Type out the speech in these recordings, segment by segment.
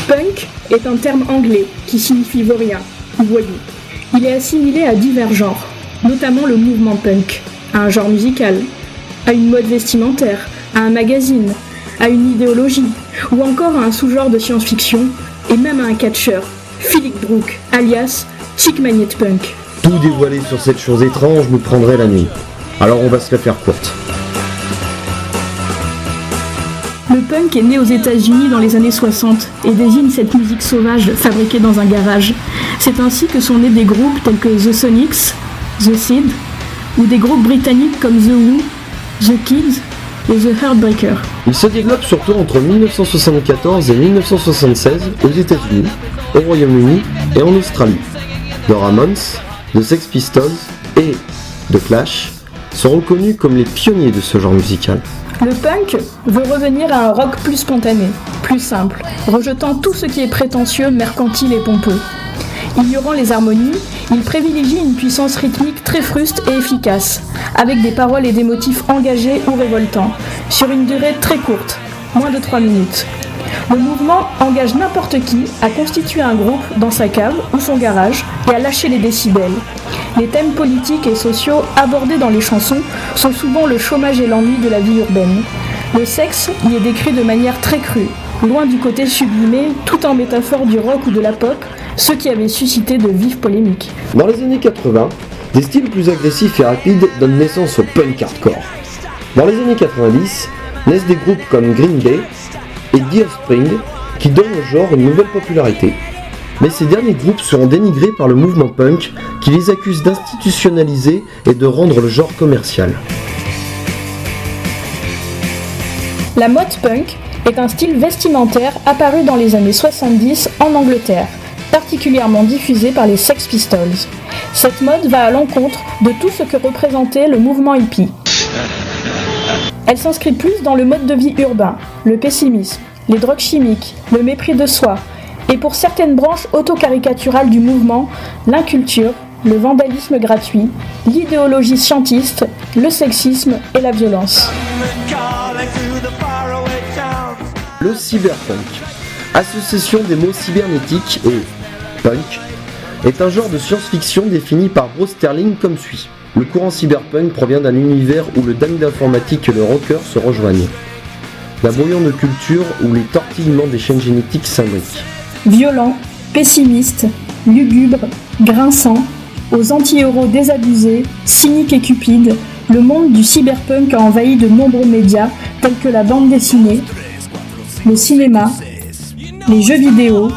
Punk est un terme anglais qui signifie vaurien ou voyou. Il est assimilé à divers genres, notamment le mouvement punk, à un genre musical, à une mode vestimentaire, à un magazine, à une idéologie, ou encore à un sous-genre de science-fiction, et même à un catcheur, Philip Brook, alias Chick Magnet Punk. Tout dévoiler sur cette chose étrange nous prendrait la nuit. Alors on va se la faire courte. Le punk est né aux États-Unis dans les années 60 et désigne cette musique sauvage fabriquée dans un garage. C'est ainsi que sont nés des groupes tels que The Sonics, The Seed, ou des groupes britanniques comme The Who, The Kids et The Heartbreakers. Il se développe surtout entre 1974 et 1976 aux États-Unis, au Royaume-Uni et en Australie. The Ramones, The Sex Pistols et The Clash sont reconnus comme les pionniers de ce genre musical. Le punk veut revenir à un rock plus spontané, plus simple, rejetant tout ce qui est prétentieux, mercantile et pompeux. Ignorant les harmonies, il privilégie une puissance rythmique très fruste et efficace, avec des paroles et des motifs engagés ou révoltants, sur une durée très courte, moins de 3 minutes. Le mouvement engage n'importe qui à constituer un groupe dans sa cave ou son garage et à lâcher les décibels. Les thèmes politiques et sociaux abordés dans les chansons sont souvent le chômage et l'ennui de la vie urbaine. Le sexe y est décrit de manière très crue, loin du côté sublimé, tout en métaphore du rock ou de la pop, ce qui avait suscité de vives polémiques. Dans les années 80, des styles plus agressifs et rapides donnent naissance au punk hardcore. Dans les années 90, naissent des groupes comme Green Day et The Offspring qui donnent au genre une nouvelle popularité. Mais ces derniers groupes seront dénigrés par le mouvement punk qui les accuse d'institutionnaliser et de rendre le genre commercial. La mode punk est un style vestimentaire apparu dans les années 70 en Angleterre, particulièrement diffusé par les Sex Pistols. Cette mode va à l'encontre de tout ce que représentait le mouvement hippie. Elle s'inscrit plus dans le mode de vie urbain, le pessimisme, les drogues chimiques, le mépris de soi, et pour certaines branches autocaricaturales du mouvement, l'inculture, le vandalisme gratuit, l'idéologie scientiste, le sexisme et la violence. Le cyberpunk, association des mots cybernétique et punk, est un genre de science-fiction défini par Bruce Sterling comme suit. Le courant cyberpunk provient d'un univers où le dingue d'informatique et le rocker se rejoignent. D'un brouillon de culture où les tortillements des chaînes génétiques s'imbriquent. Violent, pessimiste, lugubre, grinçant, aux anti-héros désabusés, cyniques et cupides, le monde du cyberpunk a envahi de nombreux médias tels que la bande dessinée, le cinéma, les jeux vidéo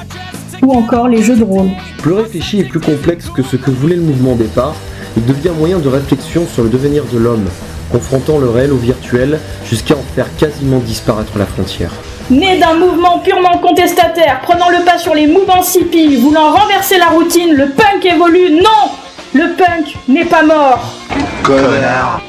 ou encore les jeux de rôle. Plus réfléchi et plus complexe que ce que voulait le mouvement au départ, il devient moyen de réflexion sur le devenir de l'homme, confrontant le réel au virtuel jusqu'à en faire quasiment disparaître la frontière. Né d'un mouvement purement contestataire, prenant le pas sur les mouvances hippies, voulant renverser la routine, le punk évolue. Non! Le punk n'est pas mort. Connard.